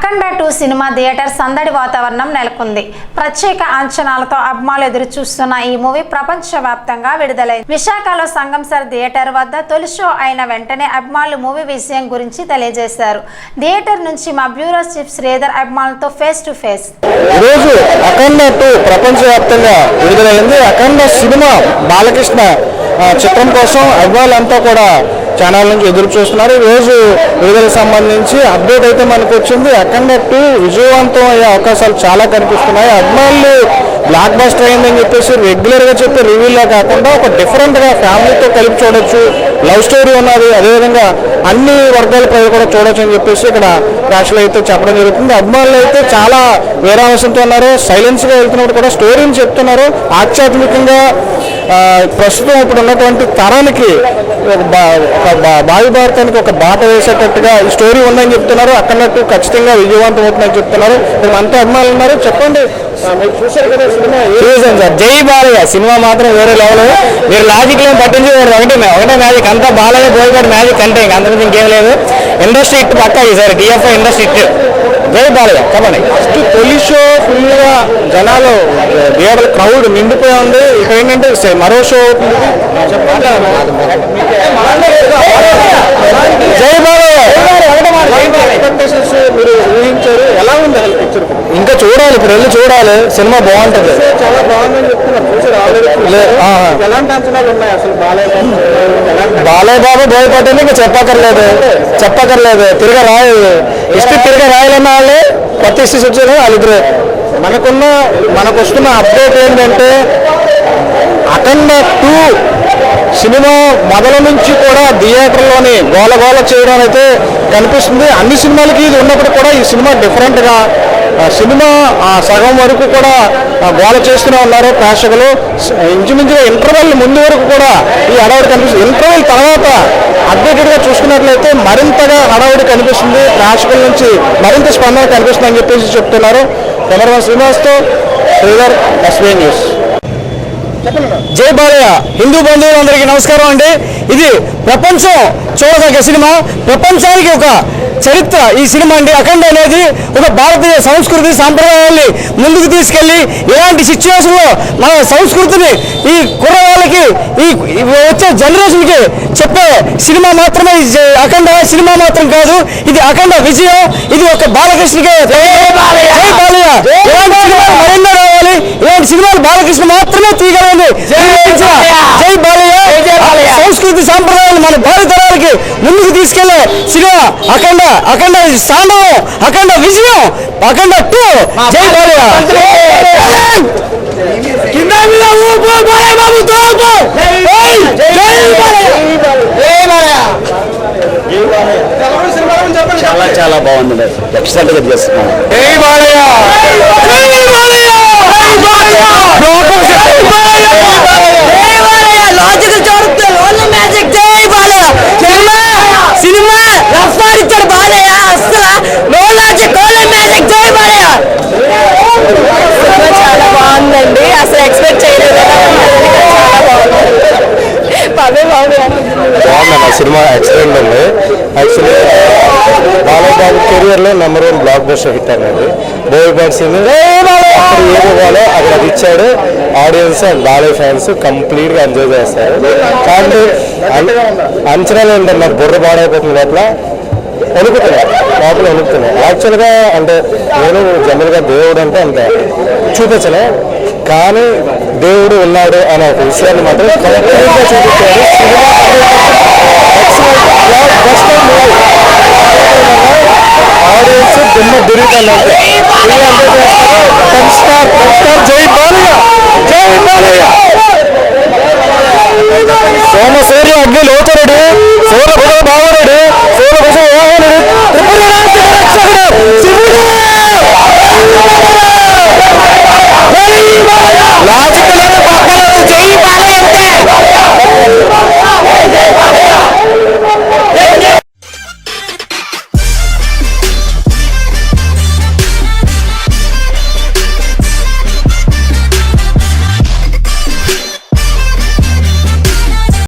అఖండ 2 cinema theatre సందడి వాతావరణం నెలకొంది. ప్రత్యేక అంచనాలతో అభిమానులు ఎదురు చూస్తున్న ఈ మూవీ ప్రపంచవ్యాప్తంగా విడుదలైంది. విశాఖలో సంగంసర్ థియేటర్ వద్ద తొలి షో అయిన వెంటనే అభిమానులు మూవీ విషయం గురించి తెలియజేశారు. థియేటర్ నుంచి మా బ్యూరో చీఫ్ శ్రీధర్ అభిమానులతో ఫేస్ టు ఫేస్. ఈరోజు అఖండ 2 ప్రపంచవ్యాప్తంగా విడుదలైంది. అఖండ సినిమా బాలకృష్ణ చిత్రం కోసం అభిమానులంతా కూడా ఛానల్ నుంచి ఎదురు చూస్తున్నారు. ఈరోజు విడుదలకు సంబంధించి అప్డేట్ అయితే మనకు వచ్చింది. అఖండ 2 విజయవంతం అయ్యే అవకాశాలు చాలా కనిపిస్తున్నాయి. అభిమానులు బ్లాక్ బస్టర్ అయిందని చెప్పేసి రెగ్యులర్గా చెప్పే రివ్యూలో కాకుండా ఒక డిఫరెంట్గా ఫ్యామిలీతో కలిపి చూడొచ్చు, లవ్ స్టోరీ ఉన్నది, అదేవిధంగా అన్ని వర్గాల ప్రజలు కూడా చూడొచ్చు అని చెప్పేసి ఇక్కడ ప్రేక్షకులు అయితే చెప్పడం జరుగుతుంది. అభిమానులు అయితే చాలా వేరావసంతో ఉన్నారు. సైలెన్స్గా వెళ్తున్నప్పుడు కూడా స్టోరీని చెప్తున్నారు. ఆధ్యాత్మికంగా ప్రస్తుతం ఇప్పుడు ఉన్నటువంటి తరానికి భావి భారతానికి ఒక బాట వేసేటట్టుగా ఈ స్టోరీ ఉందని చెప్తున్నారు. అక్కడట్టు ఖచ్చితంగా విజయవంతం అవుతుందని చెప్తున్నారు. అంతా అభిమానులు ఉన్నారు. చెప్పండి, మీరు చూసారు కదా సినిమా? చూసాను సార్. జై బాలయ్య సినిమా మాత్రం వేరే లెవెల్. మీరు లాజిక్ ఏం పట్టించి ఒకటే మ్యాజిక్, అంతా బాలయ్య బోయపాటి మ్యాజిక్ అంటే అంతకుమించి ఇంకేం లేదు. ఇండస్ట్రీ హిట్ పక్కా ఈసారి డిఎఫ్ఐ ఇండస్ట్రీ హిట్. జై బాలయ్య. చెప్పండి. ఫస్ట్ తొలి షో ఫుల్గా జనాలు థియేటర్ క్రౌడ్ నిండిపోయి ఉంది. ఇక్కడ ఏంటంటే మరో షో జై బాలయ్య ఎక్స్పెక్టేషన్స్ మీరు ఊహించారు, ఎలా ఉంది పిక్చర్? ఇంకా చూడాలి, ఇప్పుడు వెళ్ళి చూడాలి. సినిమా బాగుంటుంది, చాలా బాగుందని చెప్తున్నారు. ఎలాంటి అంచనాలు ఉన్నాయి అసలు బాలయ్య బాబు బోయపాటిని? ఇంకా చెప్పక్కర్లేదు. తిరగ రాయలు హిస్టరీ తిరగ రాయాలన్న వాళ్ళే కొత్త హిస్టరీస్ వచ్చారు వాళ్ళిద్దరు. మనకు వస్తున్న అప్డేట్ ఏంటంటే అఖండ 2 సినిమా మొదల నుంచి కూడా థియేటర్లోని గోల చేయడం అయితే కనిపిస్తుంది. అన్ని సినిమాలకి ఇది ఉన్నప్పుడు కూడా ఈ సినిమా డిఫరెంట్గా సినిమా సగం వరకు కూడా గోల చేస్తూనే ఉన్నారు ప్రేక్షకులు. ఇంచుమించుగా ఇంటర్వెల్ ముందు వరకు కూడా ఈ హడావుడి కనిపిస్తుంది. ఇంటర్వెల్ తర్వాత అప్డేటెడ్గా చూసుకున్నట్లయితే మరింతగా హడావుడి కనిపిస్తుంది. ప్రేక్షకుల నుంచి మరింత స్పందన కనిపిస్తుంది అని చెప్పేసి చెప్తున్నారు. కెమెరామెన్ శ్రీనివాస్తో శ్రీధర్, ఎస్బీఐ న్యూస్. జై బాలయ్య. హిందూ బంధువులందరికీ నమస్కారం అండి. ఇది ప్రపంచం చూడదగ్గ సినిమా, ప్రపంచానికి ఒక చరిత్ర ఈ సినిమా అండి. అఖండ అనేది ఒక భారతీయ సంస్కృతి సాంప్రదాయాల్ని ముందుకు తీసుకెళ్ళి ఇలాంటి సిచ్యువేషన్లో మన సంస్కృతిని ఈ కుర్రవాళ్ళకి ఈ వచ్చే జనరేషన్కి చెప్పే సినిమా మాత్రమే అఖండ. సినిమా మాత్రం కాదు, ఇది అఖండ విజయం. ఇది ఒక బాలకృష్ణకే జై బాలయ్య. ఇలాంటి సినిమాలు మరెన్నో రావాలి. ఇలాంటి సినిమాలు బాలకృష్ణ మాత్రమే తీయగలండి. జై బాలయ్య. సంస్కృతి సాంప్రదాయాలు మన భారతరాలకి ముందుకు తీసుకెళ్లే సినిమా అఖండ. అఖండ స్థానం, అఖండ విజయం, అఖండ 2. జై బాలయ్య. చాలా బాగుంది. ఎక్సలెంట్ గా చేస్తున్నాను. జై బాలయ్య. లాజికల్ చూడతారు, ఓన్లీ మ్యాజిక్. జై బాలయ్య. సినిమా రఫ్ ఆడిచ్చాడు బాలయ్య. అసలు నో లాజిక్, ఓన్లీ మ్యాజిక్. జై బాలయ్య. చాలా బాగుందండి, అసలు ఎక్స్పెక్ట్ చేయలేదు. బాగుందండి సినిమా, ఎక్సలెంట్ ఉంది. యాక్చువల్లీ బాలయ్య బాబు కెరియర్లో #1 బ్లాక్ బస్టర్ హిట్ అనేది బోయపాటి సినిమా. అక్కడ ఏది ఇవ్వాలో అక్కడ అది ఇచ్చాడు. ఆడియన్స్ అండ్ బాలయ్య ఫ్యాన్స్ కంప్లీట్గా ఎంజాయ్ చేస్తారు. కాబట్టి అంచనాలు ఏంటంటే నాకు బుర్ర పాడైపోతుంది, లోపల వణుకుతున్నాయి. యాక్చువల్గా అంటే నేను జనరల్గా దేవుడు అంటే అంత చూపించలే, కానీ దేవుడు ఉన్నాడు అనే ఒక విషయాన్ని మాత్రం కంప్లీట్గా చూపించాడు. ఆడియన్స్ దిమ్మ దిరుగుతాను. జై బాలయ్య. జై బాలయ్య. సోమ సూర్య అగ్ని లోతురుడు, సూర్య